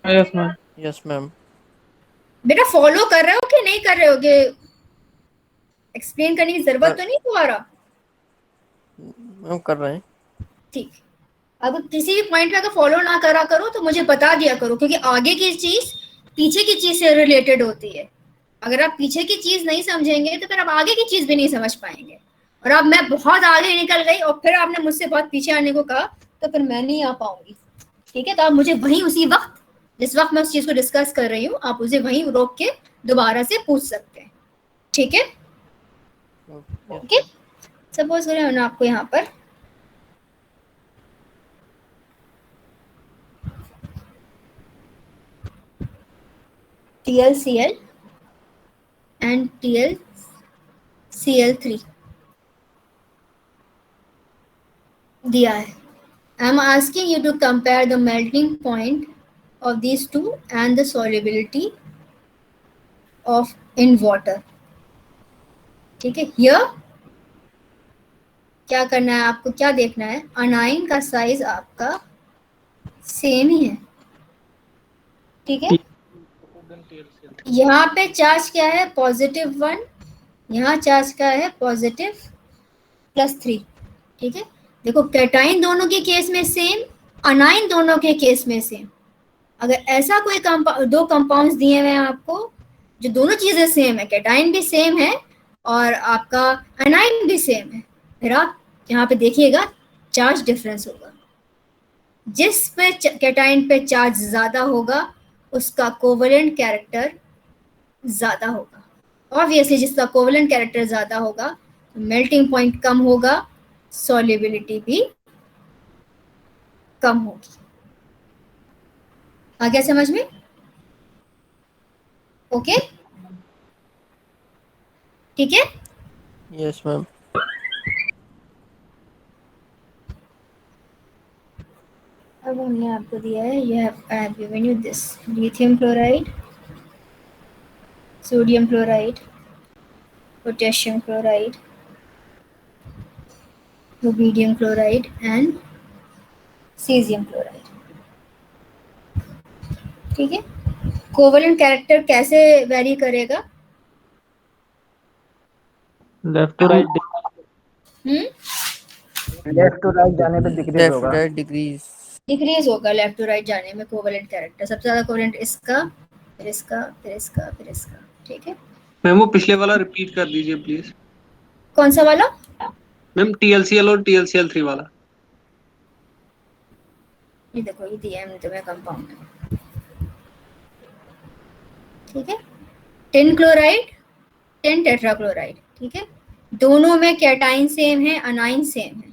Yes, ma'am. Yes ma'am। बेटा फॉलो कर रहे हो कि नहीं कर रहे हो, कि एक्सप्लेन करने की जरूरत तो नहीं दोबारा? हम कर रहे हैं। ठीक, अब किसी भी पॉइंट पे अगर फॉलो ना करा करो तो मुझे बता दिया करो, क्योंकि आगे की चीज पीछे की चीज से रिलेटेड होती है, अगर आप पीछे की चीज नहीं समझेंगे तो फिर आप आगे की चीज भी नहीं समझ पाएंगे, और अब मैं बहुत आगे निकल गई और फिर आपने मुझसे बहुत पीछे आने को कहा, तो फिर मैं नहीं आ पाऊंगी, ठीक है। तो आप मुझे वहीं उसी वक्त, जिस वक्त मैं उस चीज को डिस्कस कर रही हूँ, आप उसे वहीं रोक के दोबारा से पूछ सकते हैं, ठीक है। ओके, सपोज करें मैंने आपको यहाँ पर TlCl and TlCl3 दिया है। I am asking you to compare the melting point of these two and the solubility of in water, ठीक है। Here क्या करना है आपको, क्या देखना है, अनाइन का साइज आपका सेम ही है, ठीक है। यहाँ पे चार्ज क्या है, +1, यहाँ चार्ज क्या है, +3, ठीक है। देखो कैटाइन दोनों के केस में सेम, अनाइन दोनों के केस में सेम। अगर ऐसा कोई दो कंपाउंड्स दिए हुए हैं आपको जो दोनों चीजें सेम है, कैटाइन भी सेम है और आपका अनाइन भी सेम है, फिर आप यहाँ पे देखिएगा चार्ज डिफरेंस होगा। जिस पे कैटाइन पे चार्ज ज्यादा होगा उसका कोवेलेंट कैरेक्टर ज्यादा होगा। ऑब्वियसली जिसका कोवेलेंट कैरेक्टर ज्यादा होगा मेल्टिंग पॉइंट कम होगा, सॉल्युबिलिटी भी कम होगी। आ गया समझ में? ओके, ठीक है। Yes ma'am. अब हमने आपको दिया है, I have given you this lithium chloride, sodium chloride, potassium chloride, rubidium chloride and cesium chloride, ठीक है। कोवेलेंट कैरेक्टर कैसे वेरी करेगा? Left to right, left to right जाने पे डिक्रीज होगा, डिक्रीज होगा लेफ्ट टू राइट जाने में कोवेलेंट कैरेक्टर। सबसे ज्यादा कोवेलेंट इसका, फिर इसका, फिर इसका, फिर इसका, ठीक है। मैम वो पिछले वाला रिपीट कर दीजिए प्लीज। कौन सा वाला? मैम TlCl और TlCl3 वाला। ये देखो, ये दिया है तुम्हें कंपाउंड, ठीक है। टिन क्लोराइड, टिन टेट्राक्लोराइड, ठीक है। दोनों में कैटाइन सेम है, अनाइन सेम है,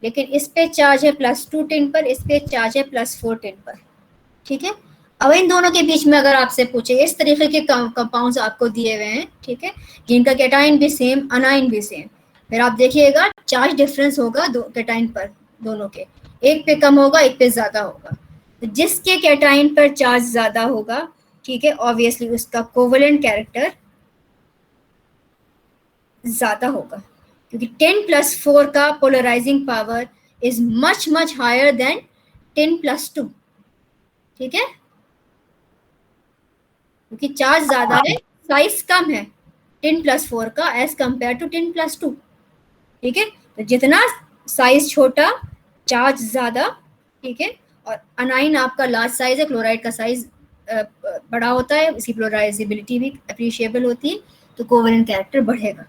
लेकिन इस पे चार्ज है +2 टिन पर, इस पे चार्ज है +4 टिन पर, ठीक है। अब इन दोनों के बीच में अगर आपसे पूछे, इस तरीके के कंपाउंड्स आपको दिए हुए हैं, ठीक है, जिनका कैटाइन भी सेम, अनाइन भी सेम, फिर आप देखिएगा चार्ज डिफरेंस होगा दो कैटाइन पर, दोनों के, एक पे कम होगा, एक पे ज्यादा होगा। तो जिसके कैटाइन पर चार्ज ज्यादा होगा, ठीक है, ऑब्वियसली उसका कोवेलेंट कैरेक्टर ज्यादा होगा, क्योंकि 10+4 का polarizing power is much higher than 10+2, ठीक है, क्योंकि चार्ज ज्यादा है, साइज कम है 10+4 का एज कंपेयर टू 10+2, ठीक है। तो जितना साइज छोटा चार्ज ज्यादा, ठीक है। और अनाइन आपका लार्ज साइज है, क्लोराइड का साइज बड़ा होता है, इसकी पोलराइजेबिलिटी भी अप्रिशिएबल होती है, तो कोवेलेंट कैरेक्टर बढ़ेगा,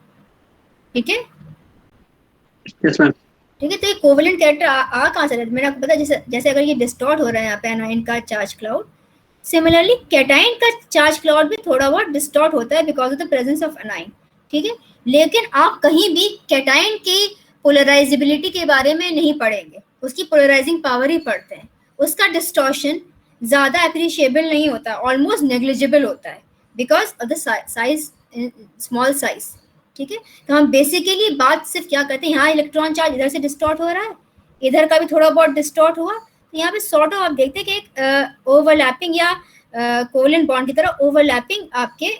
ठीक है। Yes ma'am. ठीक है, तो ये कोवेलेंट कैरेक्टर कहाँ से मैंने आपको पता, जैसे अगर ये डिस्टॉर्ट हो रहा है यहाँ पे अनाइन का चार्ज क्लाउड, सिमिलरली कैटाइन का चार्ज क्लाउड भी थोड़ा बहुत डिस्टॉर्ट होता है because of the presence of anion, ठीक है। लेकिन आप कहीं भी कैटाइन की पोलराइजेबिलिटी के बारे में नहीं पढ़ेंगे, उसकी पोलराइजिंग पावर ही पढ़ते हैं, उसका डिस्टॉर्शन ज्यादा अप्रिशिएबल नहीं होता, ऑलमोस्ट नेग्लिजिबल होता है because of the size, small size, ठीक है। तो हम बेसिकली बात सिर्फ क्या करते हैं, यहाँ इलेक्ट्रॉन चार्ज इधर से डिस्टॉर्ट हो रहा है, इधर का भी थोड़ा बहुत डिस्टॉर्ट हुआ, तो यहाँ पे सॉर्ट ऑफ आप देखते हैं कि एक ओवरलैपिंग या कोवेलेंट बॉन्ड की तरह ओवरलैपिंग आपके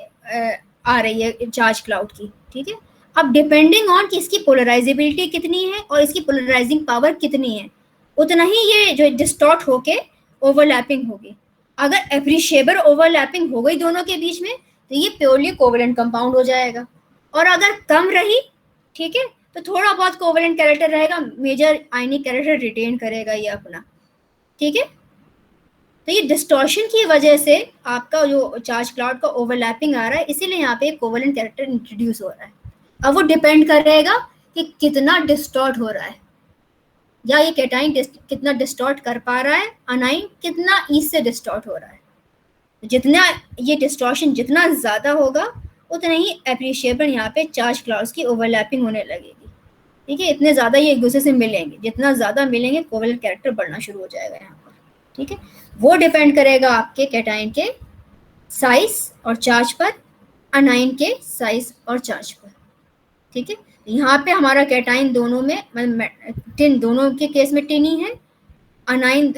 आ रही है चार्ज क्लाउड की, ठीक है। अब डिपेंडिंग ऑन कि इसकी पोलराइजेबिलिटी कितनी है और इसकी पोलराइजिंग पावर कितनी है, उतना ही ये जो डिस्टॉर्ट होके ओवरलैपिंग होगी। अगर एप्रिशिएबल ओवरलैपिंग हो गई दोनों के बीच में तो ये प्योरली कोवेलेंट कंपाउंड हो जाएगा, और अगर कम रही, ठीक है, तो थोड़ा बहुत कोवेलेंट कैरेक्टर रहेगा, मेजर आयनिक कैरेक्टर रिटेन करेगा ये अपना, ठीक है। तो ये डिस्टॉर्शन की वजह से आपका जो चार्ज क्लाउड का ओवरलैपिंग आ रहा है, इसीलिए यहाँ पे कोवेलेंट कैरेक्टर इंट्रोड्यूस हो रहा है। अब वो डिपेंड करेगा कि कितना डिस्टॉर्ट हो रहा है, या ये कैटाइन कितना डिस्टॉर्ट कर पा रहा है, अनाइन कितना ईज से डिस्टॉर्ट हो रहा है। जितना ये डिस्टॉर्शन जितना ज़्यादा होगा उतना ही एप्रिशिएबल यहाँ पे चार्ज क्लाउड्स की ओवरलैपिंग होने लगेगी। ठीक है, इतने ज़्यादा ये एक दूसरे से मिलेंगे, जितना ज़्यादा मिलेंगे कोवेलेंट कैरेक्टर बढ़ना शुरू हो जाएगा यहाँ पर। ठीक है, वो डिपेंड करेगा आपके कैटाइन के साइज और चार्ज पर, अनाइन के साइज और चार्ज पर। ठीक है, यहाँ पे हमारा कैटाइन दोनों में मतलब टिन दोनों के केस में टिन ही है, अनाइन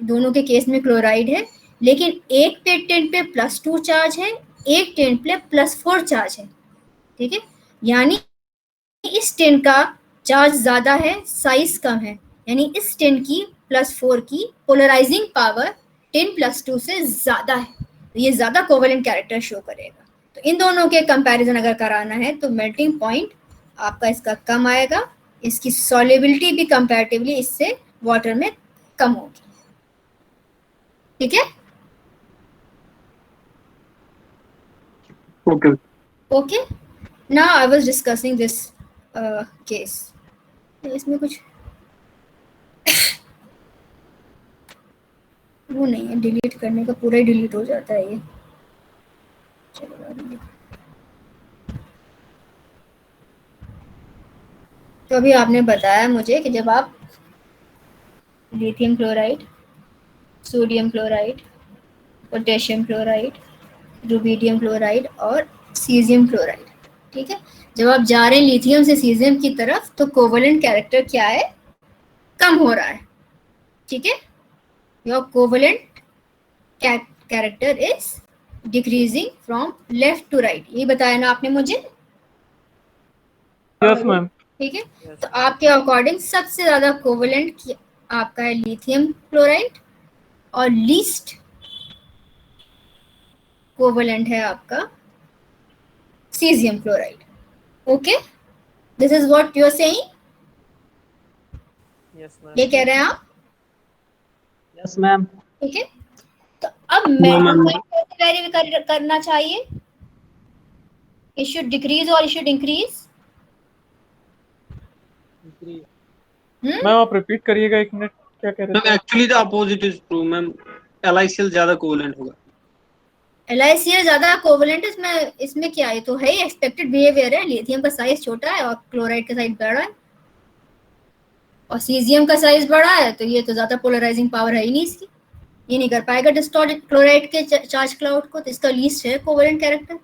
दोनों के केस में क्लोराइड है, लेकिन एक पे टिन पे +2 चार्ज है, एक टिन पे +4 चार्ज है। ठीक है, यानी इस टिन का चार्ज ज़्यादा है, साइज कम है, यानी इस टिन की +4 की पोलराइजिंग पावर टिन +2 से ज़्यादा है, तो ये ज़्यादा कोवेलेंट कैरेक्टर शो करेगा। तो इन दोनों के कंपैरिजन अगर कराना है तो मेल्टिंग पॉइंट आपका इसका कम आएगा, इसकी सॉल्युबिलिटी भी कंपैरेटिवली इससे वाटर में कम होगी। ठीक है, Okay. Okay. Now I was discussing this case. इसमें कुछ वो नहीं है, डिलीट करने का पूरा ही डिलीट हो जाता है ये। चलो, तो अभी आपने बताया मुझे कि जब आप lithium chloride, sodium chloride, potassium chloride, rubidium chloride और सीजियम क्लोराइड, ठीक है, जब आप जा रहे हैं लिथियम से सीजियम की तरफ तो कोवेलेंट कैरेक्टर क्या है, कम हो रहा है। ठीक है, your covalent character is decreasing from left to right, ये बताया ना आपने मुझे। Yes ma'am. ठीक है, तो आपके अकॉर्डिंग सबसे ज्यादा कोवेलेंट आपका है लिथियम क्लोराइड और लीस्ट कोवेलेंट है आपका caesium chloride. Okay, this is what you are saying, yes ma'am. ये कह रहे हैं आप। Yes ma'am. ठीक है, तो अब मेल्टिंग पॉइंट कैसे वेरी करना चाहिए, इट शुड डिक्रीज और इट शुड इंक्रीज। मैम आप रिपीट करिएगा 1 मिनट, क्या कह रहे मैम थे? Actually the opposite is true ma'am, LICL ज्यादा कोवेलेंट होगा। LICL ज्यादा कोवेलेंट, इसमें क्या है, तो है ही एक्सपेक्टेड बिहेवियर है। लिथियम का साइज छोटा है और क्लोराइड का साइज बड़ा है, और सीजियम का साइज बड़ा है, तो ये तो ज्यादा पोलराइजिंग पावर है ही नहीं इसकी, ये नहीं कर पाएगा डिस्टॉर्ट क्लोराइड के चार्ज क्लाउड को, तो इसका लीस्ट है कोवेलेंट कैरेक्टर।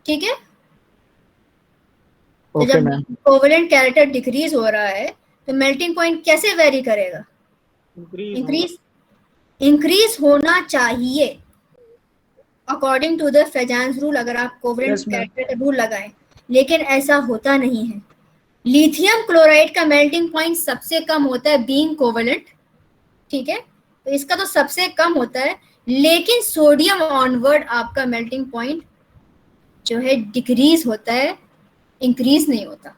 ठीक है, तो जब कोवेलेंट कैरेक्टर डिक्रीज हो रहा है तो मेल्टिंग पॉइंट कैसे वेरी करेगा, इंक्रीज होना चाहिए अकॉर्डिंग टू द फ्रेजांस रूल, अगर आप कोवेलेंट कैरेक्टर का रूल लगाएं, लेकिन ऐसा होता नहीं है। लिथियम क्लोराइड का मेल्टिंग पॉइंट सबसे कम होता है बीइंग कोवेलेंट, ठीक है, तो इसका तो सबसे कम होता है, लेकिन सोडियम ऑनवर्ड आपका मेल्टिंग पॉइंट जो है डिक्रीज होता है, इंक्रीज नहीं होता।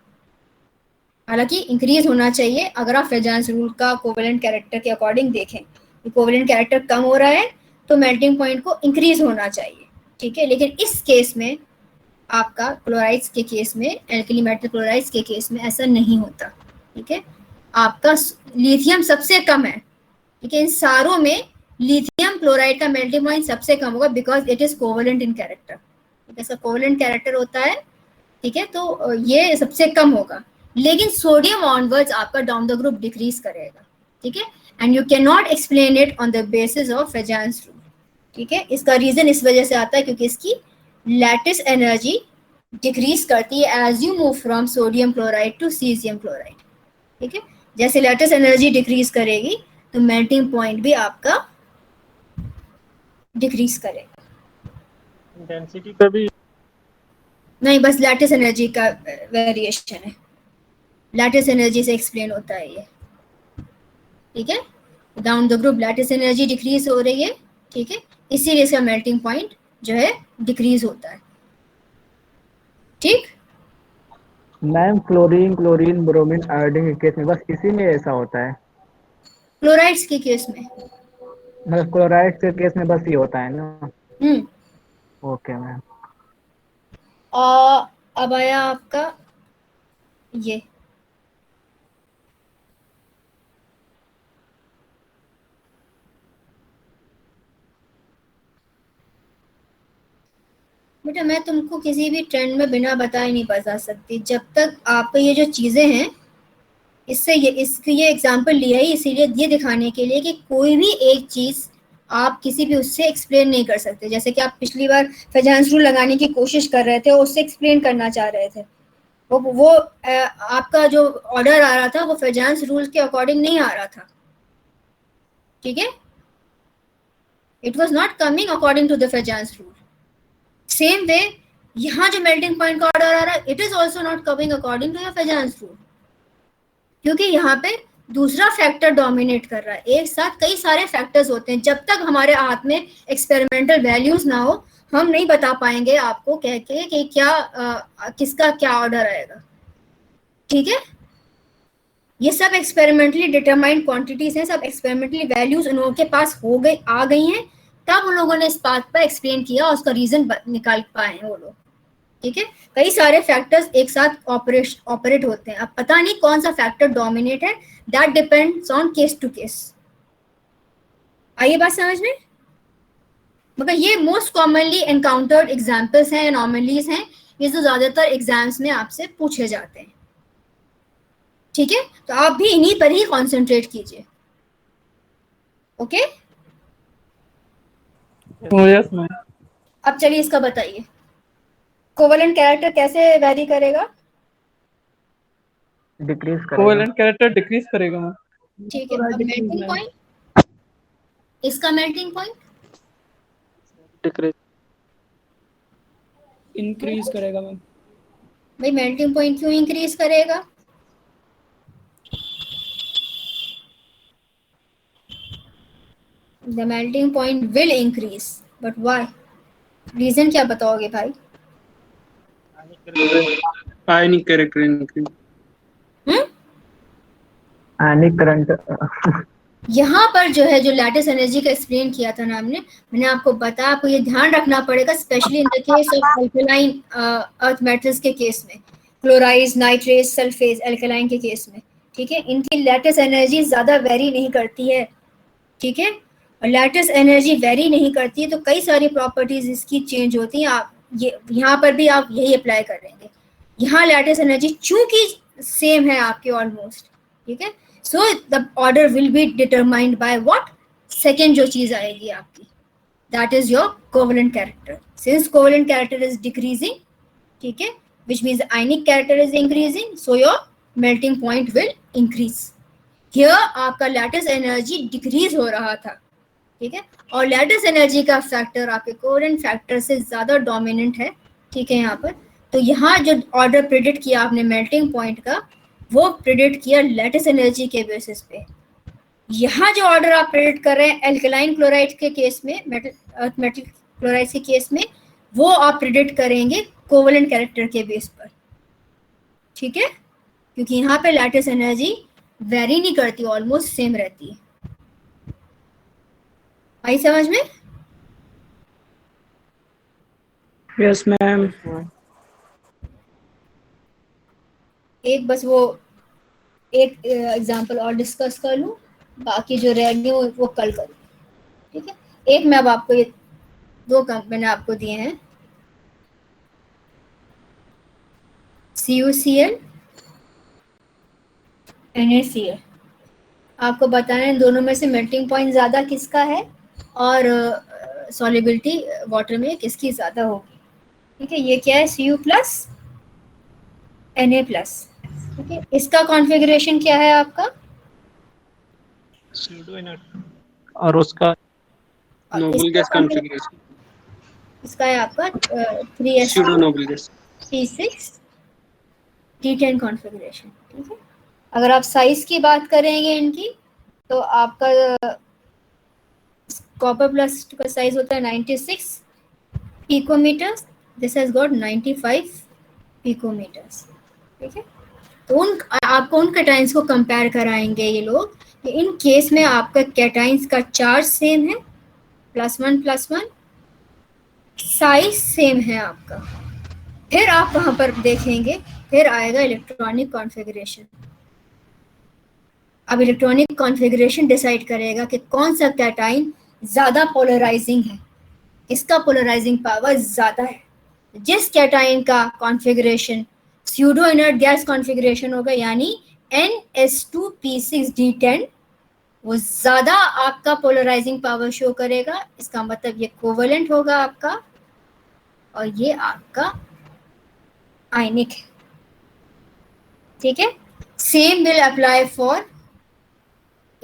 हालांकि इंक्रीज होना चाहिए, अगर आप फ्रेजांस रूल का कोवेलेंट कैरेक्टर के अकॉर्डिंग देखें कि कोवेलेंट कैरेक्टर कम हो रहा है तो मेल्टिंग पॉइंट को इंक्रीज होना चाहिए। ठीक है, लेकिन इस केस में आपका क्लोराइड्स के केस में, एल्कली मेटल क्लोराइड्स के केस में ऐसा नहीं होता। ठीक है, आपका लिथियम सबसे कम है, ठीक है, इन सारों में लिथियम क्लोराइड का मेल्टिंग पॉइंट सबसे कम होगा because it is covalent in character, इसका कोवेलेंट कैरेक्टर होता है। ठीक है, तो ये सबसे कम होगा, लेकिन सोडियम ऑनवर्ड्स आपका डाउन द ग्रुप डिक्रीज करेगा। ठीक है, and you can not explain it on the basis of Fajans rule. ठीक है, इसका रीजन इस वजह से आता है क्योंकि इसकी लैटिस एनर्जी डिक्रीज करती है as you move from sodium chloride to caesium chloride. ठीक है, जैसे लैटिस एनर्जी डिक्रीज करेगी तो मेल्टिंग पॉइंट भी आपका डिक्रीज करेगा। इंटेंसिटी का भी नहीं, बस लैटिस एनर्जी का वेरिएशन है, लैटिस एनर्जी से एक्सप्लेन होता है ये। ठीक है, down the group lattice energy decrease हो रही है, ठीक है, इसीलिए इसका मेल्टिंग पॉइंट जो है डिक्रीज होता है। ठीक, मैम क्लोरीन ब्रोमीन आयोडीन के केस में बस इसी में ऐसा होता है, क्लोराइड्स के केस में, मतलब क्लोराइड के केस में बस ये होता है ना। Okay ma'am. और अब आया आपका ये बेटा मैं तुमको किसी भी ट्रेंड में बिना बताए नहीं बता सकती। जब तक आप ये जो चीजें हैं, इससे ये एग्जांपल लिया ही इसीलिए, ये दिखाने के लिए कि कोई भी एक चीज आप किसी भी उससे एक्सप्लेन नहीं कर सकते। जैसे कि आप पिछली बार फेजांस रूल लगाने की कोशिश कर रहे थे और उससे एक्सप्लेन करना चाह रहे थे, वो आपका जो ऑर्डर आ रहा था वो फेजांस रूल के अकॉर्डिंग नहीं आ रहा था, ठीक है? It was not coming according to the Fajans rule. Same way यहाँ जो मेल्टिंग पॉइंट का ऑर्डर आ रहा है, it is also not coming according to your Fajans rule, क्योंकि यहाँ पे दूसरा फैक्टर डोमिनेट कर रहा है। एक साथ कई सारे फैक्टर्स होते हैं। जब तक हमारे हाथ में एक्सपेरिमेंटल वैल्यूज ना हो, हम नहीं बता पाएंगे आपको कह के कि क्या किसका क्या ऑर्डर आएगा, ठीक है? ये सब एक्सपेरिमेंटली डिटरमाइंड क्वांटिटीज हैं, सब एक्सपेरिमेंटली वैल्यूज उन लोगों के पास आ गई हैं, तब उन लोगों ने इस बात पर एक्सप्लेन किया और उसका रीजन निकाल पाए हैं वो लोग, ठीक है? कई सारे फैक्टर्स एक साथ ऑपरेट होते हैं। अब पता नहीं कौन सा फैक्टर डोमिनेट है, that depends on case to case. आइए बात समझ में? मगर ये मोस्ट कॉमनली एनकाउंटर्ड एग्जांपल्स हैं, एनॉमलीज हैं, ये जो ज्यादातर एग्जाम्स में आपसे पूछे जाते हैं, ठीक है? तो आप भी इन्हीं पर ही कॉन्सेंट्रेट कीजिए, ओके? Yes ma'am. अब चलिए इसका बताइए, कोवेलेंट कैरेक्टर कैसे वैरी करेगा? डिक्रीज करेगा। कोवेलेंट कैरेक्टर डिक्रीज करेगा मैम। ठीक है। अब मेल्टिंग पॉइंट, इसका मेल्टिंग पॉइंट डिक्रीज इंक्रीज करेगा मैम। भाई मेल्टिंग पॉइंट क्यों इंक्रीज करेगा? The melting point will increase, but why? Reason क्या बताओगे भाई? Ionic character increase. Ionic current यहाँ पर जो है, जो लैटिस एनर्जी का एक्सप्लेन किया था ना मैंने आपको बताया, आपको ये ध्यान रखना पड़ेगा, specially in the case of alkaline earth metals के केस में, क्लोराइड, नाइट्रेट, सल्फेज, अल्कलाइन के केस में, ठीक है? इनकी लैटिस एनर्जी ज्यादा वेरी नहीं करती है, ठीक है? और लैटिस एनर्जी वेरी नहीं करती है तो कई सारी प्रॉपर्टीज इसकी चेंज होती हैं। आप ये यहाँ पर भी आप यही अप्लाई करेंगे। यहाँ लैटिस एनर्जी चूंकि सेम है आपके ऑलमोस्ट, ठीक है? So the order will be determined by what? Second जो चीज आएगी आपकी, that is your covalent character. Since covalent character is decreasing, ठीक है, which means the ionic character is increasing, so your melting point will increase. Here आपका lattice energy decrease हो रहा था, ठीक है? और lattice energy का फैक्टर आपके covalent फैक्टर से ज्यादा डोमिनेंट है, ठीक है? यहाँ पर तो यहाँ जो ऑर्डर प्रेडिक्ट किया आपने मेल्टिंग पॉइंट का, वो प्रेडिक्ट किया लैटिस एनर्जी के बेसिस पे। यहाँ जो ऑर्डर आप प्रेडिक्ट कर रहे हैं एल्कलाइन क्लोराइड के केस में, मेटल क्लोराइड के केस में, वो आप प्रेडिक्ट करेंगे कोवेलेंट कैरेक्टर के बेस पर, ठीक है? क्योंकि यहाँ पे लैटिस एनर्जी वेरी नहीं करती, ऑलमोस्ट सेम रहती है। आई समझ में? Yes ma'am. एक बस वो एक एग्जांपल और डिस्कस कर लूं, बाकी जो रह गए वो कल करूँ, ठीक है? एक मैं अब आपको ये दो मैंने आपको दिए हैं, CuCl, NaCl। आपको बताना है इन दोनों में से मेल्टिंग पॉइंट ज्यादा किसका है और सॉल्युबिलिटी वाटर में किसकी ज्यादा होगी, ठीक है? ये क्या है? Cu प्लस Na प्लस, ठीक है? इसका कॉन्फ़िगरेशन क्या है आपका? और उसका नोबल गैस कॉन्फ़िगरेशन, इसका है आपका 3s pseudo noble gas, T6 T10 configuration, ठीक है? अगर आप साइज की बात करेंगे इनकी, तो आपका कॉपर प्लस का साइज होता है 96 picometres, this has got 95 picometres, ठीक है? तो आपको उन कैटाइंस को कंपेयर कराएंगे ये लोग कि इन केस में आपका कैटाइंस का चार्ज सेम है, +1 +1, साइज सेम है आपका, फिर आप वहां पर देखेंगे, फिर आएगा इलेक्ट्रॉनिक कॉन्फ़िगरेशन। अब इलेक्ट्रॉनिक कॉन्फ़िगरेशन डिसाइड करेगा कि कौन सा कैटाइन ज्यादा पोलराइजिंग है, इसका पोलराइजिंग पावर ज्यादा है। जिस कैटाइन का configuration pseudo inert gas configuration होगा, यानी NS2P6D10, वो ज्यादा आपका पोलराइजिंग पावर शो करेगा। इसका मतलब ये कोवेलेंट होगा आपका, और ये आपका आयनिक है। ठीक है, same will apply for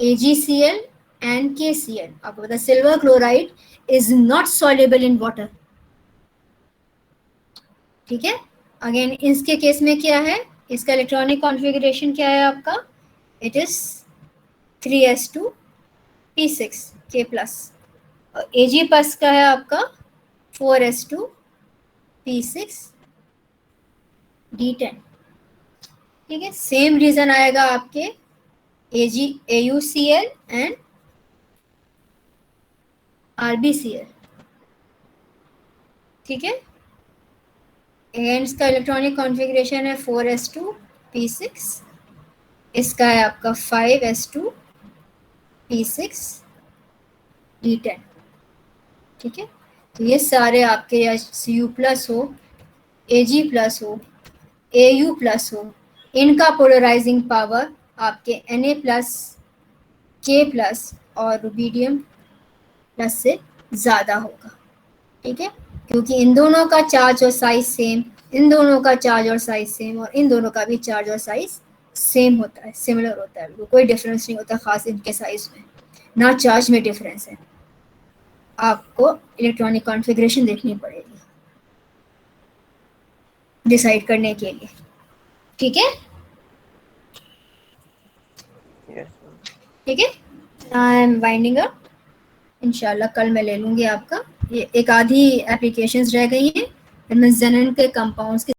AgCl and KCl। आपको पता है silver chloride is not soluble in water. ठीक है, अगेन इसके केस में क्या है, इसका इलेक्ट्रॉनिक कॉन्फ़िगरेशन क्या है आपका, इट इज 3s2p6k+, और Ag प्लस का है आपका 4s2p6d10। ठीक है, सेम रीजन आएगा आपके AuCl एंड RbCl। ठीक है, इसका इलेक्ट्रॉनिक कॉन्फ़िगरेशन है 4s2p6, इसका है आपका 5s2p6d10। ठीक है, तो ये सारे आपके या Cu प्लस हो, Ag प्लस हो, Au प्लस हो, इनका पोलराइजिंग पावर आपके Na प्लस, K प्लस और रुबीडियम प्लस से ज़्यादा होगा। ठीक है, क्योंकि इन दोनों का चार्ज और साइज सेम, इन दोनों का चार्ज और साइज सेम, और इन दोनों का भी चार्ज और साइज सेम होता है, सिमिलर होता है, कोई डिफरेंस नहीं होता खास इनके साइज में, ना चार्ज में डिफरेंस है। आपको इलेक्ट्रॉनिक कॉन्फ़िगरेशन देखनी पड़ेगी डिसाइड करने के लिए। ठीक है, Yes. ठीक है, आई एम वाइंडिंग अप। इंशाल्लाह कल मैं ले लूँगी आपका, ये एक आधी एप्लीकेशंस रह गई हैं, मैं जेनन के कंपाउंड्स के